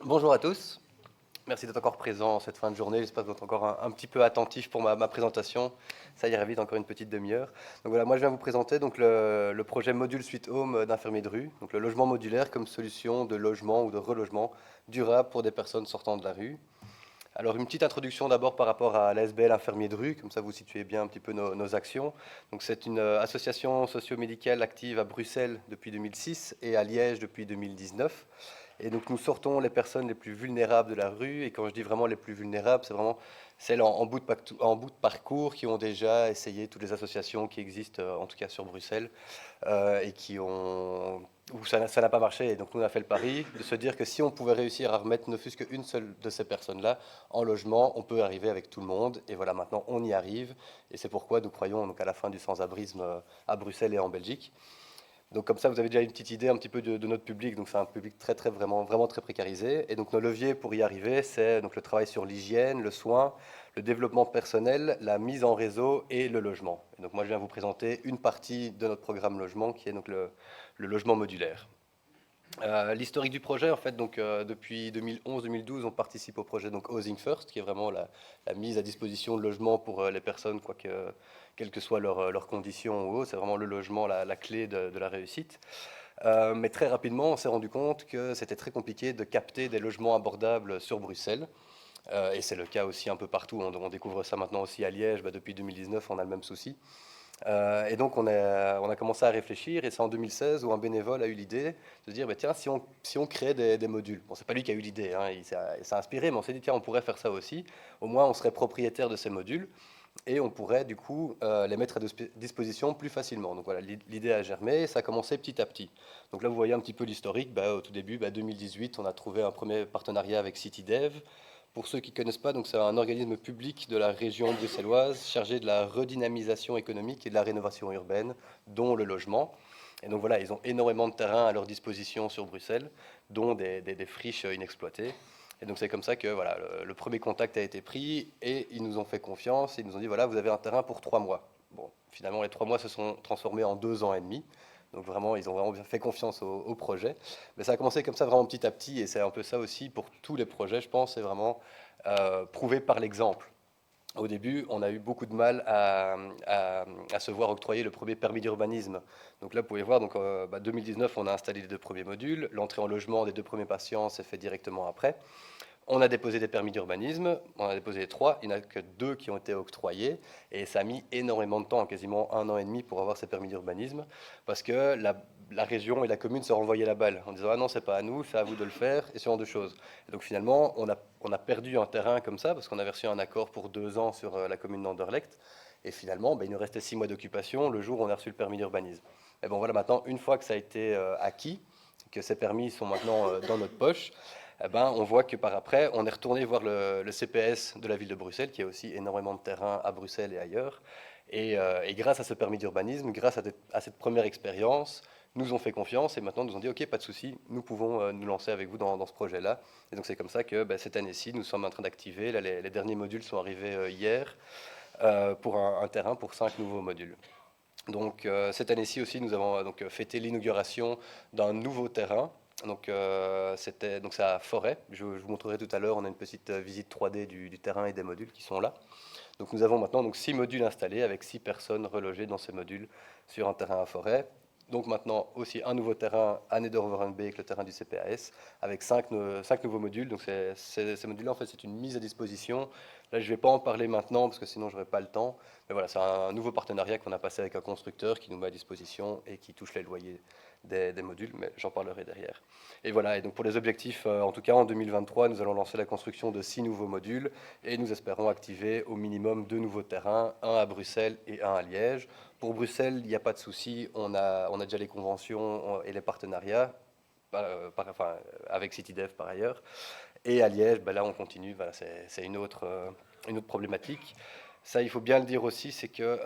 Bonjour à tous. Merci d'être encore présents cette fin de journée. J'espère que vous êtes encore un petit peu attentifs pour ma présentation. Ça ira vite, encore une petite demi-heure. Donc voilà, moi je viens vous présenter donc le projet Module Suite Home d'infirmiers de rue. Donc le logement modulaire comme solution de logement ou de relogement durable pour des personnes sortant de la rue. Alors une petite introduction d'abord par rapport à l'ASBL Infirmiers de rue, comme ça vous situez bien un petit peu nos actions. Donc c'est une association socio-médicale active à Bruxelles depuis 2006 et à Liège depuis 2019. Et donc nous sortons les personnes les plus vulnérables de la rue. Et quand je dis vraiment les plus vulnérables, c'est vraiment celles en bout de parcours qui ont déjà essayé toutes les associations qui existent, en tout cas sur Bruxelles, et où ça n'a pas marché. Et donc nous on a fait le pari de se dire que si on pouvait réussir à remettre ne fût-ce qu'une seule de ces personnes-là en logement, on peut arriver avec tout le monde. Et voilà, maintenant on y arrive. Et c'est pourquoi nous croyons donc à la fin du sans-abrisme à Bruxelles et en Belgique. Donc comme ça, vous avez déjà une petite idée un petit peu de notre public. Donc c'est un public vraiment très précarisé. Et donc nos leviers pour y arriver, c'est donc le travail sur l'hygiène, le soin, le développement personnel, la mise en réseau et le logement. Et donc moi, je viens vous présenter une partie de notre programme logement, qui est donc le logement modulaire. L'historique du projet, en fait, donc depuis 2011-2012, on participe au projet donc Housing First, qui est vraiment la mise à disposition de logements pour les personnes, quelles que soient leurs conditions ou autres. C'est vraiment le logement la clé de la réussite. Mais très rapidement, on s'est rendu compte que c'était très compliqué de capter des logements abordables sur Bruxelles. Et c'est le cas aussi un peu partout. On découvre ça maintenant aussi à Liège. Depuis 2019, on a le même souci. Et donc on a commencé à réfléchir, et c'est en 2016 où un bénévole a eu l'idée de se dire, bah, tiens, si on créait des modules. Bon, c'est pas lui qui a eu l'idée, hein, il s'est inspiré, mais on s'est dit, tiens, on pourrait faire ça aussi. Au moins, on serait propriétaire de ces modules, et on pourrait du coup les mettre à disposition plus facilement. Donc voilà, l'idée a germé, et ça a commencé petit à petit. Donc là, vous voyez un petit peu l'historique. Au tout début, 2018, on a trouvé un premier partenariat avec CityDev. Pour ceux qui ne connaissent pas, donc c'est un organisme public de la région bruxelloise chargé de la redynamisation économique et de la rénovation urbaine, dont le logement. Et donc voilà, ils ont énormément de terrain à leur disposition sur Bruxelles, dont des friches inexploitées. Et donc c'est comme ça que voilà, le premier contact a été pris, et ils nous ont fait confiance. Ils nous ont dit, voilà, vous avez un terrain pour 3 mois. Bon, finalement, les 3 mois se sont transformés en 2 ans et demi. Donc vraiment, ils ont vraiment bien fait confiance au projet. Mais ça a commencé comme ça, vraiment petit à petit, et c'est un peu ça aussi pour tous les projets, je pense, c'est vraiment prouver par l'exemple. Au début, on a eu beaucoup de mal à se voir octroyer le premier permis d'urbanisme. Donc là, vous pouvez voir, 2019, on a installé les 2 premiers modules. L'entrée en logement des 2 premiers patients s'est fait directement après. On a déposé des permis d'urbanisme, on a déposé 3, il n'y en a que 2 qui ont été octroyés, et ça a mis énormément de temps, quasiment 1 an et demi pour avoir ces permis d'urbanisme, parce que la région et la commune se renvoyaient la balle en disant, ah non, c'est pas à nous, c'est à vous de le faire, et ce genre de choses. Et donc finalement, on a perdu un terrain comme ça, parce qu'on avait reçu un accord pour 2 ans sur la commune d'Anderlecht, et finalement, il nous restait 6 mois d'occupation le jour où on a reçu le permis d'urbanisme. Et bon voilà, maintenant, une fois que ça a été acquis, que ces permis sont maintenant dans notre poche, on voit que par après, on est retourné voir le CPS de la ville de Bruxelles, qui a aussi énormément de terrain à Bruxelles et ailleurs. Et grâce à ce permis d'urbanisme, grâce à cette première expérience, nous ont fait confiance et maintenant nous ont dit, OK, pas de souci, nous pouvons nous lancer avec vous dans ce projet-là. Et donc c'est comme ça que cette année-ci, nous sommes en train d'activer. Là, les derniers modules sont arrivés hier pour un terrain pour 5 nouveaux modules. Donc cette année-ci aussi, nous avons donc fêté l'inauguration d'un nouveau terrain. Donc c'est à Forêt. Je vous montrerai tout à l'heure. On a une petite visite 3D du terrain et des modules qui sont là. Donc nous avons maintenant donc 6 modules installés avec 6 personnes relogées dans ces modules sur un terrain à Forêt. Donc maintenant aussi un nouveau terrain à Neder-Overenbeek, le terrain du CPAS, avec 5 nouveaux modules. Donc ces modules-là, en fait, c'est une mise à disposition. Là, je ne vais pas en parler maintenant parce que sinon, je n'aurai pas le temps. Mais voilà, c'est un nouveau partenariat qu'on a passé avec un constructeur qui nous met à disposition et qui touche les loyers des modules, mais j'en parlerai derrière. Et voilà, et donc pour les objectifs, en tout cas en 2023, nous allons lancer la construction de 6 nouveaux modules et nous espérons activer au minimum 2 nouveaux terrains, un à Bruxelles et un à Liège. Pour Bruxelles, il n'y a pas de souci, on a déjà les conventions et les partenariats, avec CityDev par ailleurs. Et à Liège, là on continue, voilà, c'est une autre problématique. Ça, il faut bien le dire aussi, c'est que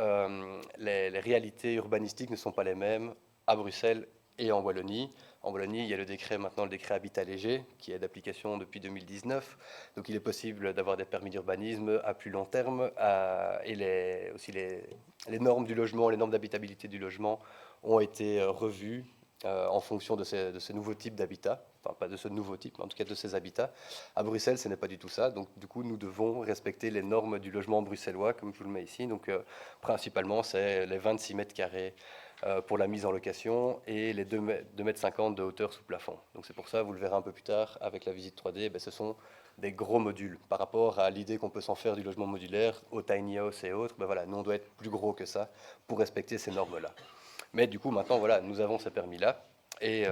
les réalités urbanistiques ne sont pas les mêmes à Bruxelles et en Wallonie. En Wallonie, il y a maintenant le décret Habitat léger, qui est d'application depuis 2019. Donc il est possible d'avoir des permis d'urbanisme à plus long terme. Et aussi les normes du logement, les normes d'habitabilité du logement ont été revues en fonction de ces nouveaux types d'habitats, enfin pas de ce nouveau type, mais en tout cas de ces habitats. À Bruxelles, ce n'est pas du tout ça, donc du coup nous devons respecter les normes du logement bruxellois, comme je vous le mets ici, donc principalement c'est les 26 mètres carrés pour la mise en location et les 2 mètres 50 de hauteur sous plafond. Donc c'est pour ça, vous le verrez un peu plus tard avec la visite 3D, ben, ce sont des gros modules par rapport à l'idée qu'on peut s'en faire du logement modulaire, au tiny house et autres. Ben voilà, nous on doit être plus gros que ça pour respecter ces normes-là. Mais du coup, maintenant, voilà, nous avons ces permis-là. Et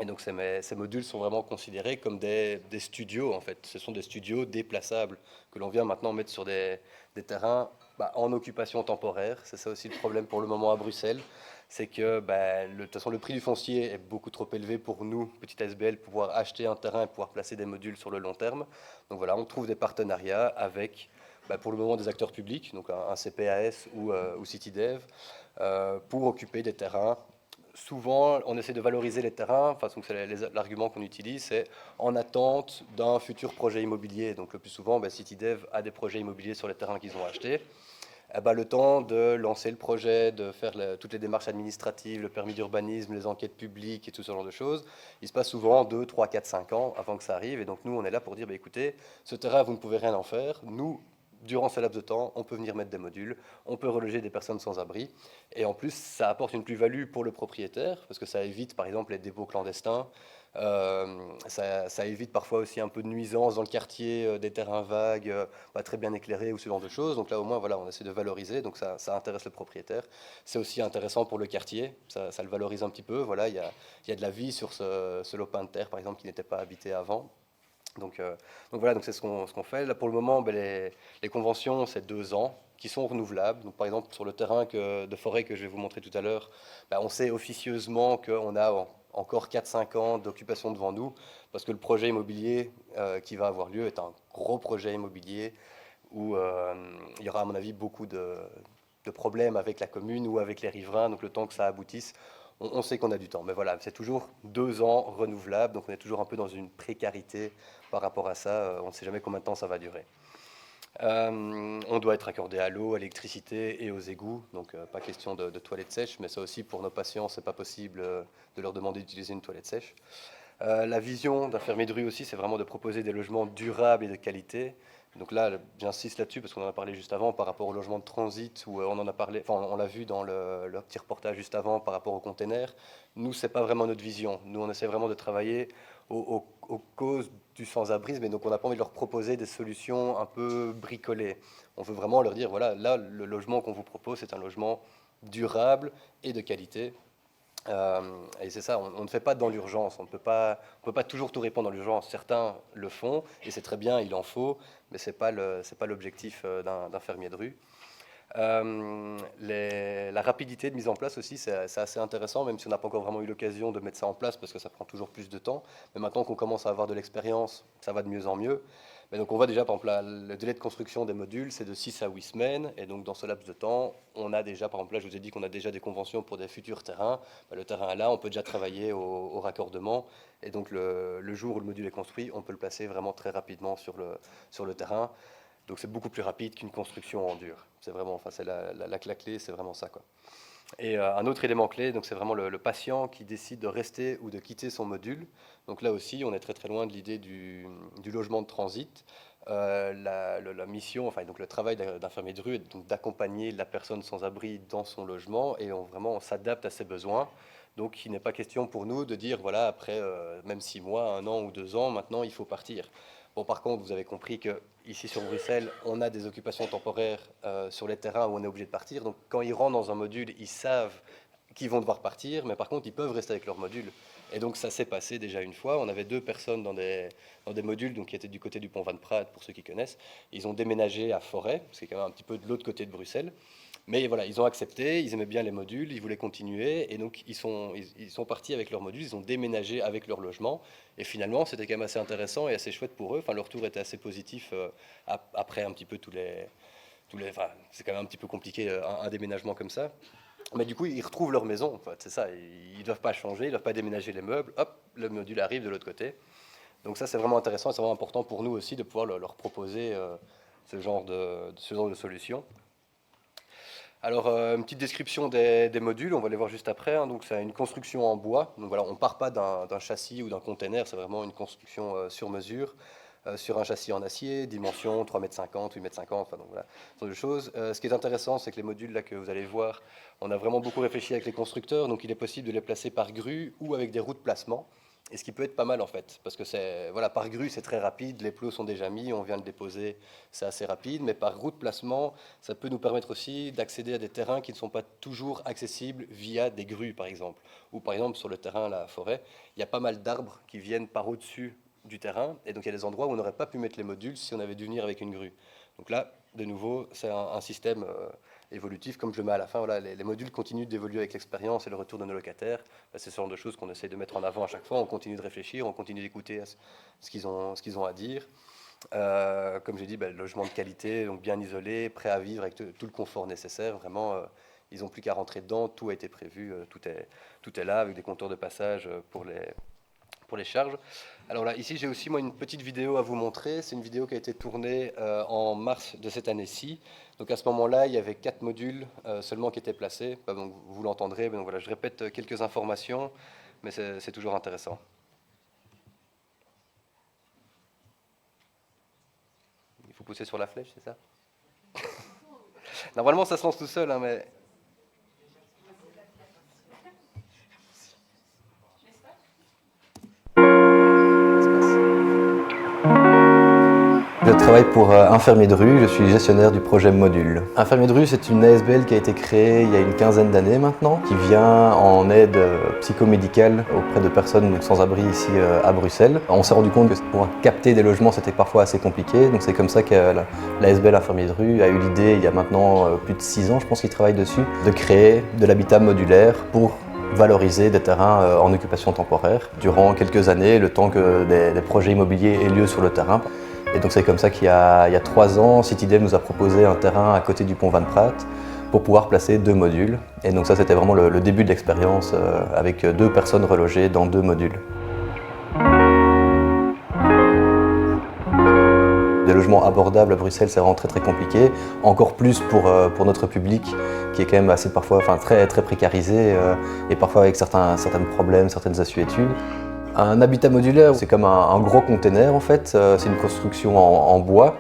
donc, ces modules sont vraiment considérés comme des studios, en fait. Ce sont des studios déplaçables que l'on vient maintenant mettre sur des terrains en occupation temporaire. C'est ça aussi le problème pour le moment à Bruxelles. C'est que, de toute façon, le prix du foncier est beaucoup trop élevé pour nous, petite SBL, pouvoir acheter un terrain et pouvoir placer des modules sur le long terme. Donc voilà, on trouve des partenariats avec, pour le moment, des acteurs publics, donc un CPAS ou CityDev, pour occuper des terrains. Souvent, on essaie de valoriser les terrains, enfin, c'est l'argument qu'on utilise, c'est en attente d'un futur projet immobilier. Donc le plus souvent, CityDev a des projets immobiliers sur les terrains qu'ils ont achetés. Le temps de lancer le projet, de faire toutes les démarches administratives, le permis d'urbanisme, les enquêtes publiques et tout ce genre de choses, il se passe souvent 2, 3, 4, 5 ans avant que ça arrive. Et donc nous, on est là pour dire, écoutez, ce terrain, vous ne pouvez rien en faire. Nous, durant ce laps de temps, on peut venir mettre des modules, on peut reloger des personnes sans abri. Et en plus, ça apporte une plus-value pour le propriétaire, parce que ça évite, par exemple, les dépôts clandestins. Ça évite parfois aussi un peu de nuisance dans le quartier, des terrains vagues, pas très bien éclairés ou ce genre de choses. Donc là, au moins, voilà, on essaie de valoriser, donc ça intéresse le propriétaire. C'est aussi intéressant pour le quartier, ça le valorise un petit peu. Voilà, il y a de la vie sur ce lopin de terre, par exemple, qui n'était pas habité avant. Donc voilà, donc c'est ce qu'on fait. Là, pour le moment, les conventions, c'est 2 ans qui sont renouvelables. Donc, par exemple, sur le terrain de forêt que je vais vous montrer tout à l'heure, on sait officieusement qu'on a encore 4-5 ans d'occupation devant nous, parce que le projet immobilier qui va avoir lieu est un gros projet immobilier où il y aura, à mon avis, beaucoup de problèmes avec la commune ou avec les riverains. Donc le temps que ça aboutisse, on sait qu'on a du temps. Mais voilà, c'est toujours 2 ans renouvelables, donc on est toujours un peu dans une précarité par rapport à ça. On ne sait jamais combien de temps ça va durer. On doit être accordé à l'eau, à l'électricité et aux égouts, donc pas question de toilettes sèches, mais ça aussi pour nos patients, c'est pas possible de leur demander d'utiliser une toilette sèche. La vision d'un fermier de rue aussi, c'est vraiment de proposer des logements durables et de qualité. Donc là, j'insiste là-dessus parce qu'on en a parlé juste avant par rapport au logement de transit, où on en a parlé, enfin on l'a vu dans le petit reportage juste avant par rapport aux containers. Nous, c'est pas vraiment notre vision. Nous, on essaie vraiment de travailler aux causes du sans-abrisme, et donc on n'a pas envie de leur proposer des solutions un peu bricolées. On veut vraiment leur dire, voilà, là, le logement qu'on vous propose, c'est un logement durable et de qualité. Et c'est ça, on ne fait pas dans l'urgence, on ne peut pas toujours tout répondre dans l'urgence. Certains le font, et c'est très bien, il en faut, mais ce n'est pas l'objectif d'un fermier de rue. La rapidité de mise en place aussi, c'est assez intéressant, même si on n'a pas encore vraiment eu l'occasion de mettre ça en place, parce que ça prend toujours plus de temps. Mais maintenant qu'on commence à avoir de l'expérience, ça va de mieux en mieux. Mais donc on voit déjà, par exemple, le délai de construction des modules, c'est de 6 à 8 semaines. Et donc dans ce laps de temps, on a déjà, par exemple, là je vous ai dit qu'on a déjà des conventions pour des futurs terrains. Le terrain là, on peut déjà travailler au raccordement. Et donc le jour où le module est construit, on peut le placer vraiment très rapidement sur le terrain. Donc c'est beaucoup plus rapide qu'une construction en dur. C'est vraiment, enfin c'est la clé, c'est vraiment ça, quoi. Et un autre élément clé, donc c'est vraiment le patient qui décide de rester ou de quitter son module. Donc là aussi, on est très très loin de l'idée du logement de transit. La mission, enfin donc le travail d'infirmier de rue est donc d'accompagner la personne sans abri dans son logement, et on s'adapte à ses besoins. Donc il n'est pas question pour nous de dire voilà, après même 6 mois, 1 an ou 2 ans, maintenant il faut partir. Bon, par contre, vous avez compris que ici sur Bruxelles, on a des occupations temporaires sur les terrains où on est obligé de partir. Donc quand ils rentrent dans un module, ils savent qu'ils vont devoir partir, mais par contre, ils peuvent rester avec leur module. Et donc ça s'est passé déjà une fois. On avait 2 personnes dans des modules donc, qui étaient du côté du pont Van Praat, pour ceux qui connaissent. Ils ont déménagé à Forêt, ce qui est quand même un petit peu de l'autre côté de Bruxelles. Mais voilà, ils ont accepté, ils aimaient bien les modules, ils voulaient continuer, et donc ils sont partis avec leurs modules, ils ont déménagé avec leur logement, et finalement c'était quand même assez intéressant et assez chouette pour eux. Enfin, leur retour était assez positif après un petit peu enfin, c'est quand même un petit peu compliqué un déménagement comme ça. Mais du coup, ils retrouvent leur maison, en fait, c'est ça, ils ne doivent pas changer, ils ne doivent pas déménager les meubles, hop, le module arrive de l'autre côté. Donc ça c'est vraiment intéressant, et c'est vraiment important pour nous aussi de pouvoir leur proposer ce genre de solution. Alors, une petite description des modules, on va les voir juste après, hein. Donc, c'est une construction en bois. Donc voilà, on ne part pas d'un châssis ou d'un container, c'est vraiment une construction sur mesure, sur un châssis en acier, dimension 3,50 m, 8,50 m, enfin donc voilà, ce genre de choses. Ce qui est intéressant, c'est que les modules là, que vous allez voir, on a vraiment beaucoup réfléchi avec les constructeurs, donc il est possible de les placer par grue ou avec des roues de placement. Et ce qui peut être pas mal en fait, parce que c'est voilà, par grue c'est très rapide, les plots sont déjà mis, on vient le déposer, c'est assez rapide, mais par roue de placement, ça peut nous permettre aussi d'accéder à des terrains qui ne sont pas toujours accessibles via des grues par exemple. Ou par exemple sur le terrain, la forêt, il y a pas mal d'arbres qui viennent par au-dessus du terrain, et donc il y a des endroits où on n'aurait pas pu mettre les modules si on avait dû venir avec une grue. Donc là, de nouveau, c'est un système évolutif, comme je le mets à la fin. Voilà, les modules continuent d'évoluer avec l'expérience et le retour de nos locataires. C'est ce genre de choses qu'on essaie de mettre en avant à chaque fois. On continue de réfléchir, on continue d'écouter ce qu'ils ont à dire. Comme j'ai dit, logement de qualité, donc bien isolé, prêt à vivre avec tout le confort nécessaire. Vraiment, ils n'ont plus qu'à rentrer dedans. Tout a été prévu, tout est là avec des compteurs de passage pour les charges. Alors là, ici, j'ai aussi moi une petite vidéo à vous montrer. C'est une vidéo qui a été tournée en mars de cette année-ci. Donc à ce moment-là, il y avait 4 modules seulement qui étaient placés. Donc vous l'entendrez. Donc voilà, je répète quelques informations, mais c'est toujours intéressant. Il faut pousser sur la flèche, c'est ça? Normalement, ça se lance tout seul, hein, mais... Je travaille pour Infirmiers de rue, je suis gestionnaire du projet Module. Infirmiers de rue, c'est une ASBL qui a été créée il y a une quinzaine d'années maintenant, qui vient en aide psychomédicale auprès de personnes sans-abri ici à Bruxelles. On s'est rendu compte que pour capter des logements, c'était parfois assez compliqué, donc c'est comme ça que l'ASBL Infirmiers de rue a eu l'idée, il y a maintenant plus de 6 ans, je pense qu'ils travaillent dessus, de créer de l'habitat modulaire pour valoriser des terrains en occupation temporaire durant quelques années, le temps que des projets immobiliers aient lieu sur le terrain. Et donc c'est comme ça qu'il y a 3 ans, Citydem nous a proposé un terrain à côté du pont Van Praat pour pouvoir placer 2 modules. Et donc ça c'était vraiment le début de l'expérience avec 2 personnes relogées dans 2 modules. Des logements abordables à Bruxelles, c'est vraiment très compliqué, encore plus pour notre public qui est quand même assez parfois, très précarisé et parfois avec certains problèmes, certaines assuétudes. Un habitat modulaire, c'est comme un gros container en fait, c'est une construction en bois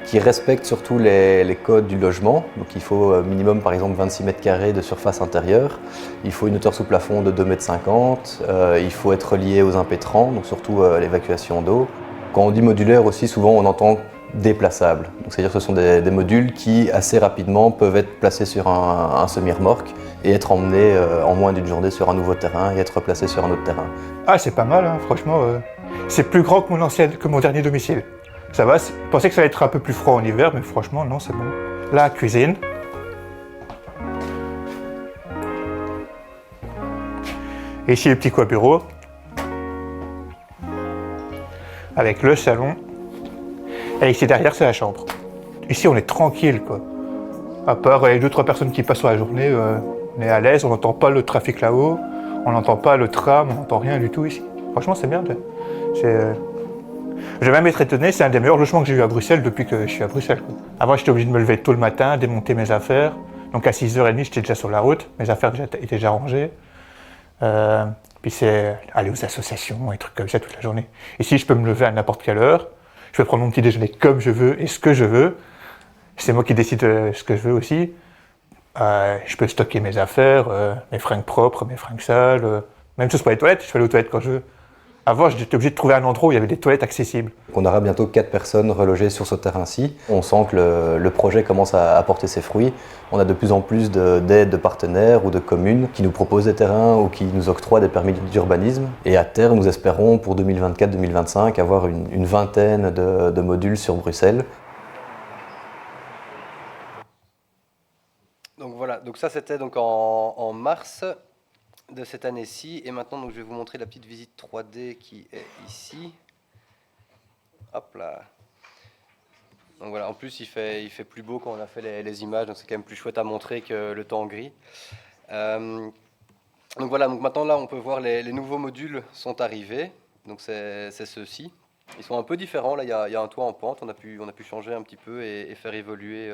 qui respecte surtout les codes du logement. Donc il faut minimum par exemple 26 mètres carrés de surface intérieure, il faut une hauteur sous plafond de 2,50 m, il faut être relié aux impétrants, donc surtout l'évacuation d'eau. Quand on dit modulaire aussi, souvent on entend déplaçables. C'est-à-dire que ce sont des modules qui assez rapidement peuvent être placés sur un semi-remorque et être emmenés en moins d'une journée sur un nouveau terrain et être placés sur un autre terrain. Ah, c'est pas mal, hein, franchement. C'est plus grand que mon dernier domicile. Ça va, je pensais que ça allait être un peu plus froid en hiver, mais franchement, non, c'est bon. La cuisine. Et ici, le petit coin bureau. Avec le salon. Et ici derrière, c'est la chambre. Ici, on est tranquille, quoi. À part les 2-3 personnes qui passent sur la journée, on est à l'aise, on n'entend pas le trafic là-haut, on n'entend pas le tram, on n'entend rien du tout ici. Franchement, c'est bien. Je vais même être étonné, c'est un des meilleurs logements que j'ai eu à Bruxelles depuis que je suis à Bruxelles, quoi. Avant, j'étais obligé de me lever tôt le matin, démonter mes affaires. Donc à 6h30, j'étais déjà sur la route, mes affaires étaient déjà rangées. Puis c'est aller aux associations et trucs comme ça toute la journée. Ici, je peux me lever à n'importe quelle heure. Je peux prendre mon petit déjeuner comme je veux et ce que je veux. C'est moi qui décide ce que je veux aussi. Je peux stocker mes affaires, mes fringues propres, mes fringues sales. Même chose pour les toilettes, je peux aller aux toilettes quand je veux. Avant, j'étais obligé de trouver un endroit où il y avait des toilettes accessibles. On aura bientôt 4 personnes relogées sur ce terrain-ci. On sent que le projet commence à porter ses fruits. On a de plus en plus d'aides de partenaires ou de communes qui nous proposent des terrains ou qui nous octroient des permis d'urbanisme. Et à terme, nous espérons pour 2024-2025 avoir une vingtaine de modules sur Bruxelles. Donc voilà, donc ça c'était donc en mars de cette année-ci. Et maintenant, donc, je vais vous montrer la petite visite 3D qui est ici. Hop là. Donc voilà, en plus il fait plus beau quand on a fait les images, donc c'est quand même plus chouette à montrer que le temps gris. Donc voilà, donc maintenant là on peut voir les nouveaux modules sont arrivés. Donc c'est ceux-ci. Ils sont un peu différents. Là, il y a un toit en pente. On a pu changer un petit peu et faire évoluer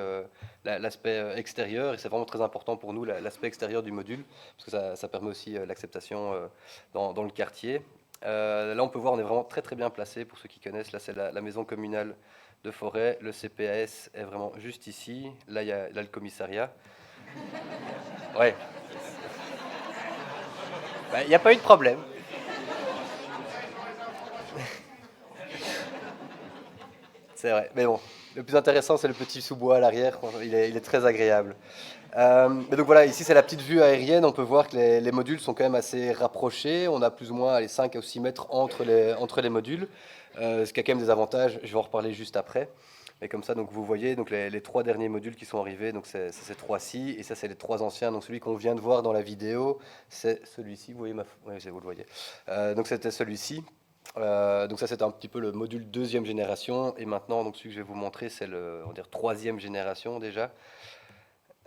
l'aspect extérieur. Et c'est vraiment très important pour nous, l'aspect extérieur du module, parce que ça permet aussi l'acceptation dans le quartier. Là, on peut voir, on est vraiment très très bien placé. Pour ceux qui connaissent, là, c'est la maison communale de Forêt. Le CPAS est vraiment juste ici. Là, il y a le commissariat. Ouais. Ben, il n'y a pas eu de problème. C'est vrai, mais bon, le plus intéressant, c'est le petit sous-bois à l'arrière. Il est très agréable. Mais donc voilà, ici, c'est la petite vue aérienne. On peut voir que les modules sont quand même assez rapprochés. On a plus ou moins les 5 à 6 mètres entre les modules, ce qui a quand même des avantages. Je vais en reparler juste après. Et comme ça, donc vous voyez donc les 3 derniers modules qui sont arrivés. Donc c'est ces 3-ci, et ça, c'est les 3 anciens. Donc celui qu'on vient de voir dans la vidéo, c'est celui-ci. Vous voyez ouais, vous le voyez. Donc c'était celui-ci. Donc ça, c'est un petit peu le module deuxième génération, et maintenant donc celui que je vais vous montrer, c'est on va dire troisième génération déjà.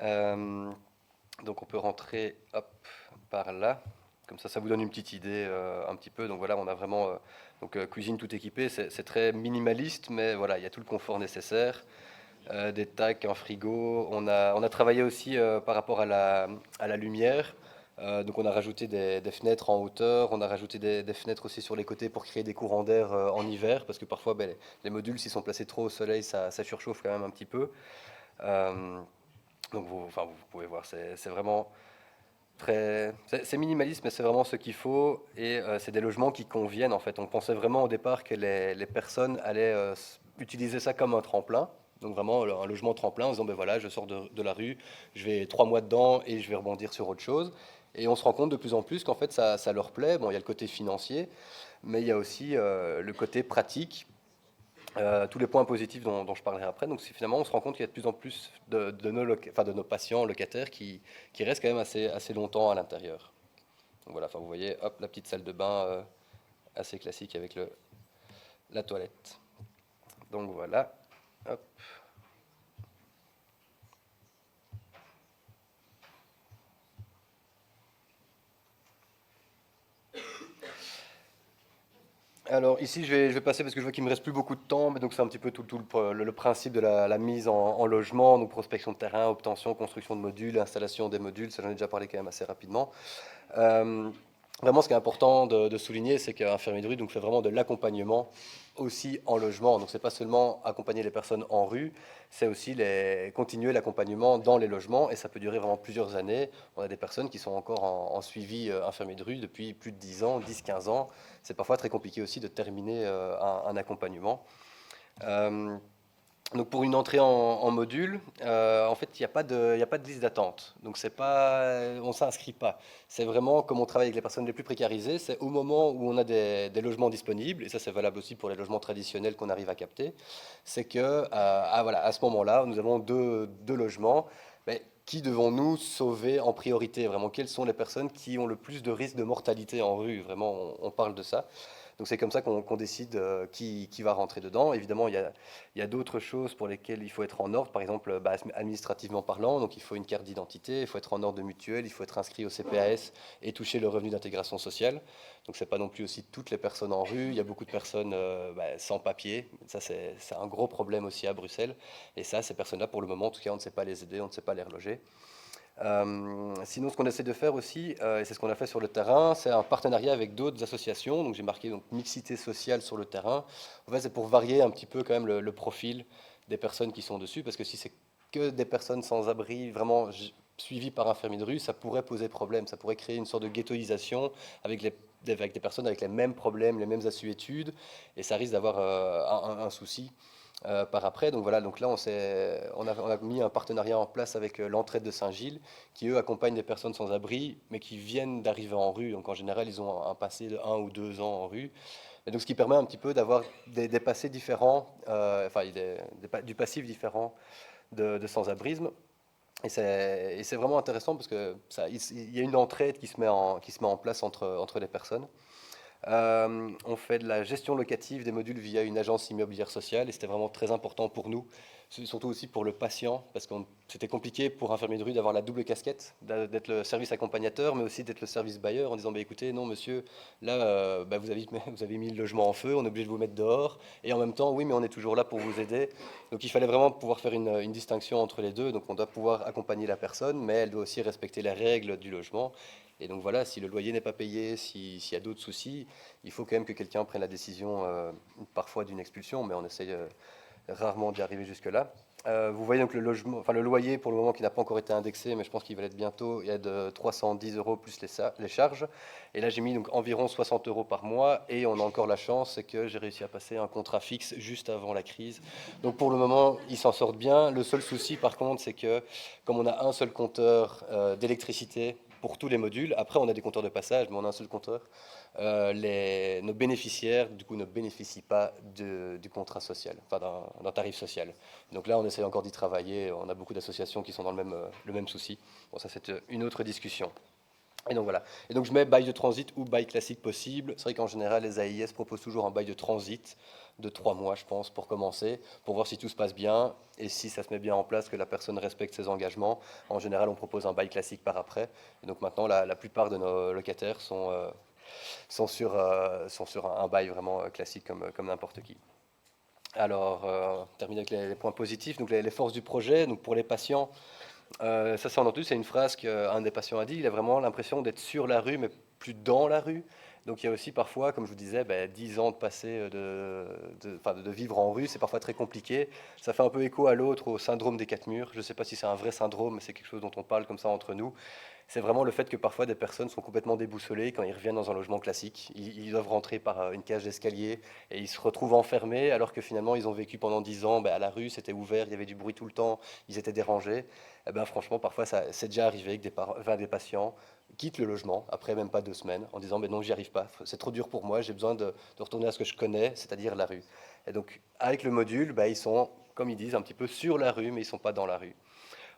Donc on peut rentrer hop, par là, comme ça vous donne une petite idée un petit peu. Donc voilà, on a vraiment cuisine tout équipée, c'est très minimaliste, mais voilà, il y a tout le confort nécessaire. Des tacs, un frigo. On a travaillé aussi par rapport à la lumière. Donc on a rajouté des fenêtres en hauteur, on a rajouté des fenêtres aussi sur les côtés pour créer des courants d'air en hiver, parce que parfois les modules, s'ils sont placés trop au soleil, ça surchauffe quand même un petit peu. Donc vous pouvez voir, c'est vraiment c'est minimaliste, mais c'est vraiment ce qu'il faut, et c'est des logements qui conviennent en fait. On pensait vraiment au départ que les personnes allaient utiliser ça comme un tremplin. Donc vraiment un logement tremplin en disant ben voilà, je sors de la rue, je vais 3 mois dedans et je vais rebondir sur autre chose. Et on se rend compte de plus en plus qu'en fait ça leur plaît. Bon, il y a le côté financier, mais il y a aussi le côté pratique, tous les points positifs dont je parlerai après. Donc finalement on se rend compte qu'il y a de plus en plus de nos patients locataires qui restent quand même assez longtemps à l'intérieur. Donc voilà, vous voyez, hop, la petite salle de bain assez classique avec la toilette. Donc voilà, hop. Alors ici, je vais passer parce que je vois qu'il me reste plus beaucoup de temps, mais donc c'est un petit peu tout le principe de la mise en logement, donc prospection de terrain, obtention, construction de modules, installation des modules. Ça, j'en ai déjà parlé quand même assez rapidement. Vraiment, ce qui est important de souligner, c'est qu'Infirmiers de rue fait vraiment de l'accompagnement aussi en logement. Donc, c'est pas seulement accompagner les personnes en rue, c'est aussi continuer l'accompagnement dans les logements, et ça peut durer vraiment plusieurs années. On a des personnes qui sont encore en suivi infirmier de rue depuis plus de 10 ans, 10-15 ans. C'est parfois très compliqué aussi de terminer un accompagnement. Donc pour une entrée en module, en fait, il n'y a pas de liste d'attente. Donc on ne s'inscrit pas. C'est vraiment, comme on travaille avec les personnes les plus précarisées, c'est au moment où on a des logements disponibles, et ça c'est valable aussi pour les logements traditionnels qu'on arrive à capter, c'est que à ce moment-là, nous avons deux logements. Mais qui devons-nous sauver en priorité? Vraiment, quelles sont les personnes qui ont le plus de risques de mortalité en rue? Vraiment, on parle de ça. Donc c'est comme ça qu'on décide qui va rentrer dedans. Évidemment, il y a d'autres choses pour lesquelles il faut être en ordre, par exemple administrativement parlant. Donc il faut une carte d'identité, il faut être en ordre de mutuelle, il faut être inscrit au CPAS et toucher le revenu d'intégration sociale. Donc c'est pas non plus aussi toutes les personnes en rue. Il y a beaucoup de personnes sans papier. Ça c'est un gros problème aussi à Bruxelles. Et ça, ces personnes-là, pour le moment, en tout cas, on ne sait pas les aider, on ne sait pas les reloger. Sinon, ce qu'on essaie de faire aussi, et c'est ce qu'on a fait sur le terrain, c'est un partenariat avec d'autres associations. Donc, j'ai marqué mixité sociale sur le terrain. En fait, c'est pour varier un petit peu quand même le profil des personnes qui sont dessus, parce que si c'est que des personnes sans abri, vraiment suivies par infirmiers de rue, ça pourrait poser problème. Ça pourrait créer une sorte de ghettoisation avec des personnes avec les mêmes problèmes, les mêmes assuétudes, et ça risque d'avoir un souci par après. Donc voilà, donc là on a mis un partenariat en place avec l'Entraide de Saint-Gilles, qui eux accompagnent des personnes sans abri, mais qui viennent d'arriver en rue. Donc en général, ils ont un passé de 1 ou 2 ans en rue. Et donc ce qui permet un petit peu d'avoir des passés différents, du passif différent de sans-abrisme. Et c'est vraiment intéressant parce que il y a une entraide qui se met en place entre les personnes. On fait de la gestion locative des modules via une agence immobilière sociale et c'était vraiment très important pour nous, surtout aussi pour le patient, parce que c'était compliqué pour Infirmiers de rue d'avoir la double casquette, d'être le service accompagnateur, mais aussi d'être le service bailleur en disant bah, écoutez, non monsieur, là bah, vous avez mis le logement en feu, on est obligé de vous mettre dehors, et en même temps, oui, mais on est toujours là pour vous aider. Donc il fallait vraiment pouvoir faire une distinction entre les deux, donc on doit pouvoir accompagner la personne, mais elle doit aussi respecter les règles du logement. Et donc voilà, si le loyer n'est pas payé, s'il y a d'autres soucis, il faut quand même que quelqu'un prenne la décision, parfois d'une expulsion, mais on essaye rarement d'y arriver jusque-là. Vous voyez donc le loyer pour le moment qui n'a pas encore été indexé, mais je pense qu'il va l'être bientôt, il y a de 310 euros plus les charges. Et là, j'ai mis donc environ 60 euros par mois et on a encore la chance, c'est que j'ai réussi à passer un contrat fixe juste avant la crise. Donc pour le moment, ils s'en sortent bien. Le seul souci, par contre, c'est que comme on a un seul compteur d'électricité pour tous les modules, après on a des compteurs de passage, mais on a un seul compteur, nos bénéficiaires, du coup, ne bénéficient pas du contrat social, enfin d'un tarif social. Donc là, on essaie encore d'y travailler. On a beaucoup d'associations qui sont dans le même souci. Bon, ça, c'est une autre discussion. Et donc voilà. Et donc je mets bail de transit ou bail classique possible. C'est vrai qu'en général, les AIS proposent toujours un bail de transit de 3 mois, je pense, pour commencer, pour voir si tout se passe bien et si ça se met bien en place, que la personne respecte ses engagements. En général, on propose un bail classique par après. Et donc maintenant, la plupart de nos locataires sont sur un bail vraiment classique comme n'importe qui. Alors, on termine avec les points positifs, donc les forces du projet. Donc pour les patients, ça c'est entendu, c'est une phrase qu'un des patients a dit, il a vraiment l'impression d'être sur la rue, mais plus dans la rue. Donc il y a aussi parfois, comme je vous disais, 10 ans de passé de vivre en rue, c'est parfois très compliqué. Ça fait un peu écho à l'autre, au syndrome des 4 murs. Je ne sais pas si c'est un vrai syndrome, mais c'est quelque chose dont on parle comme ça entre nous. C'est vraiment le fait que parfois des personnes sont complètement déboussolées quand ils reviennent dans un logement classique. Ils doivent rentrer par une cage d'escalier et ils se retrouvent enfermés alors que finalement ils ont vécu pendant 10 ans à la rue, c'était ouvert, il y avait du bruit tout le temps, ils étaient dérangés. Eh ben, franchement, parfois c'est déjà arrivé que des patients quittent le logement après même pas 2 semaines en disant non, j'y arrive pas, c'est trop dur pour moi, j'ai besoin de retourner à ce que je connais, c'est-à-dire la rue. Et donc avec le module, ils sont, comme ils disent, un petit peu sur la rue, mais ils ne sont pas dans la rue.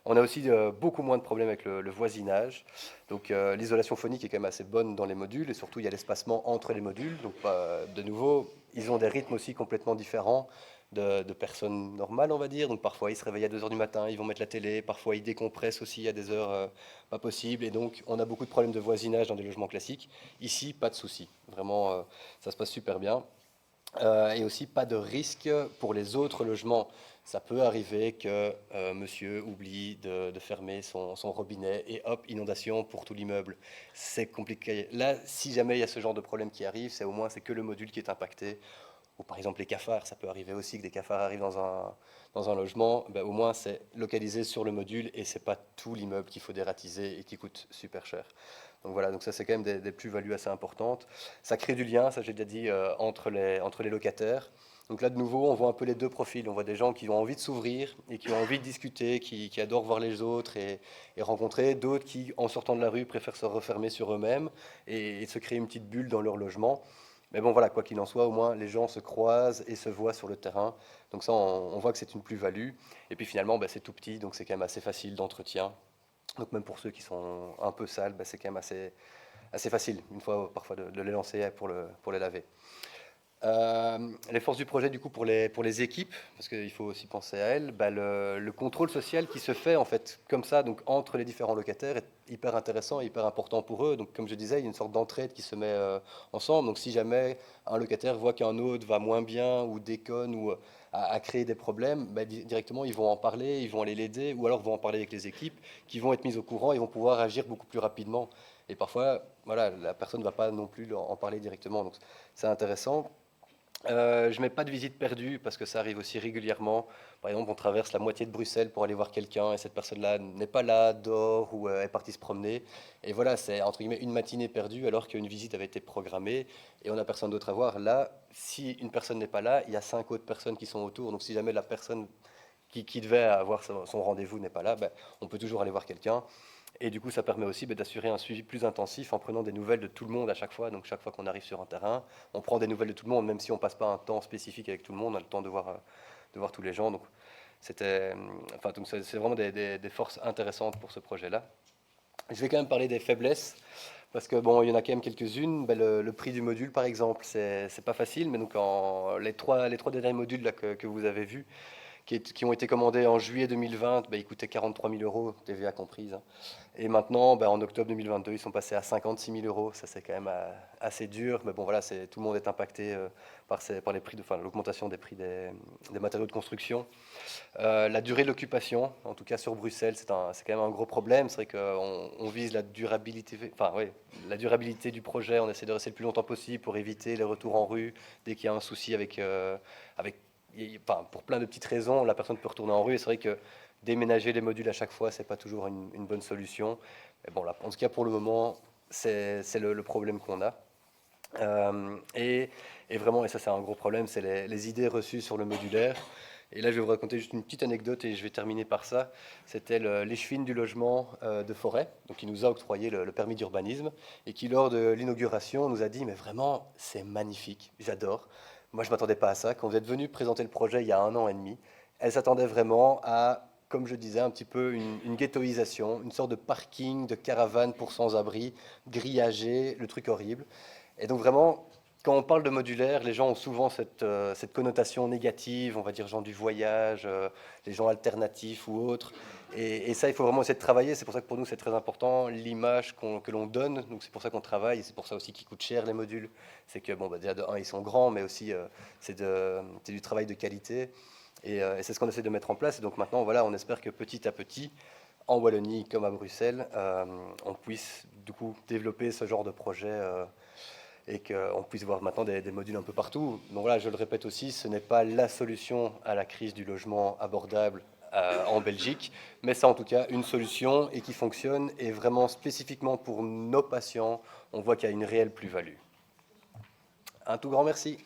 On a aussi beaucoup moins de problèmes avec le voisinage. Donc l'isolation phonique est quand même assez bonne dans les modules et surtout il y a l'espacement entre les modules. Donc de nouveau, ils ont des rythmes aussi complètement différents de personnes normales, on va dire. Donc parfois ils se réveillent à 2 heures du matin, ils vont mettre la télé, parfois ils décompressent aussi à des heures pas possibles. Et donc on a beaucoup de problèmes de voisinage dans des logements classiques. Ici, pas de souci. Vraiment, ça se passe super bien. Et aussi pas de risque pour les autres logements. Ça peut arriver que monsieur oublie de fermer son robinet et hop, inondation pour tout l'immeuble. C'est compliqué. Là, si jamais il y a ce genre de problème qui arrive, c'est au moins c'est que le module qui est impacté. Ou par exemple les cafards, ça peut arriver aussi que des cafards arrivent dans un logement. Au moins c'est localisé sur le module et c'est pas tout l'immeuble qu'il faut dératiser et qui coûte super cher. Donc voilà, donc ça c'est quand même des plus-values assez importantes. Ça crée du lien, ça j'ai déjà dit, entre les locataires. Donc là de nouveau, on voit un peu les deux profils. On voit des gens qui ont envie de s'ouvrir et qui ont envie de discuter, qui adorent voir les autres et rencontrer. D'autres qui, en sortant de la rue, préfèrent se refermer sur eux-mêmes et se créer une petite bulle dans leur logement. Mais bon voilà, quoi qu'il en soit, au moins les gens se croisent et se voient sur le terrain. Donc ça, on voit que c'est une plus-value. Et puis finalement, c'est tout petit, donc c'est quand même assez facile d'entretien. Donc même pour ceux qui sont un peu sales, c'est quand même assez facile, une fois parfois, de les lancer pour les laver. Les forces du projet, du coup, pour les équipes, parce qu'il faut aussi penser à elles, le contrôle social qui se fait, en fait, comme ça, donc entre les différents locataires, est hyper intéressant et hyper important pour eux. Donc, comme je disais, il y a une sorte d'entraide qui se met ensemble. Donc, si jamais un locataire voit qu'un autre va moins bien ou déconne ou a créé des problèmes, directement, ils vont en parler, ils vont aller l'aider, ou alors vont en parler avec les équipes qui vont être mises au courant et vont pouvoir agir beaucoup plus rapidement. Et parfois, voilà, la personne ne va pas non plus en parler directement. Donc, c'est intéressant. Je mets pas de visite perdue parce que ça arrive aussi régulièrement. Par exemple, on traverse la moitié de Bruxelles pour aller voir quelqu'un et cette personne-là n'est pas là, dort ou est partie se promener. Et voilà, c'est entre guillemets une matinée perdue alors qu'une visite avait été programmée et on n'a personne d'autre à voir. Là, si une personne n'est pas là, il y a 5 autres personnes qui sont autour. Donc si jamais la personne qui devait avoir son rendez-vous n'est pas là, on peut toujours aller voir quelqu'un. Et du coup, ça permet aussi d'assurer un suivi plus intensif en prenant des nouvelles de tout le monde à chaque fois. Donc chaque fois qu'on arrive sur un terrain, on prend des nouvelles de tout le monde, même si on ne passe pas un temps spécifique avec tout le monde, on a le temps de voir tous les gens. Donc c'est vraiment des forces intéressantes pour ce projet-là. Je vais quand même parler des faiblesses, parce que bon, il y en a quand même quelques-unes. Ben, le prix du module, par exemple, c'est pas facile, mais donc les trois derniers modules là, que vous avez vus, qui ont été commandés en juillet 2020, ben, ils coûtaient 43 000 euros, TVA comprise, hein. Et maintenant, ben, en octobre 2022, ils sont passés à 56 000 euros. Ça, c'est quand même assez dur. Mais bon, voilà, tout le monde est impacté par les prix l'augmentation des prix des matériaux de construction. La durée de l'occupation, en tout cas sur Bruxelles, c'est quand même un gros problème. C'est vrai qu'on vise la durabilité, la durabilité du projet. On essaie de rester le plus longtemps possible pour éviter les retours en rue dès qu'il y a un souci pour plein de petites raisons, la personne peut retourner en rue. Et c'est vrai que déménager les modules à chaque fois, c'est pas toujours une bonne solution. Mais bon, là, en tout cas, pour le moment, c'est le problème qu'on a. Et vraiment, et ça c'est un gros problème, c'est les idées reçues sur le modulaire. Et là, je vais vous raconter juste une petite anecdote et je vais terminer par ça. C'était l'échevine du logement de Forêt, donc qui nous a octroyé le permis d'urbanisme et qui, lors de l'inauguration, nous a dit « Mais vraiment, c'est magnifique, j'adore. » Moi, je ne m'attendais pas à ça. Quand vous êtes venu présenter le projet il y a 1 an et demi, elle s'attendait vraiment à, comme je disais, un petit peu une ghettoisation, une sorte de parking de caravane pour sans-abri, grillagé, le truc horrible. Et donc vraiment, quand on parle de modulaire, les gens ont souvent cette connotation négative, on va dire gens du voyage, les gens alternatifs ou autres. Et ça, il faut vraiment essayer de travailler. C'est pour ça que pour nous, c'est très important, l'image que l'on donne. Donc c'est pour ça qu'on travaille, et c'est pour ça aussi qu'ils coûtent cher, les modules. C'est que, bon, bah, déjà, de un, ils sont grands, mais aussi, c'est du travail de qualité. Et c'est ce qu'on essaie de mettre en place. Et donc maintenant, voilà, on espère que petit à petit, en Wallonie comme à Bruxelles, on puisse du coup développer ce genre de projet et qu'on puisse voir maintenant des modules un peu partout. Donc voilà, je le répète aussi, ce n'est pas la solution à la crise du logement abordable en Belgique, mais c'est en tout cas une solution et qui fonctionne, et vraiment spécifiquement pour nos patients, on voit qu'il y a une réelle plus-value. Un tout grand merci.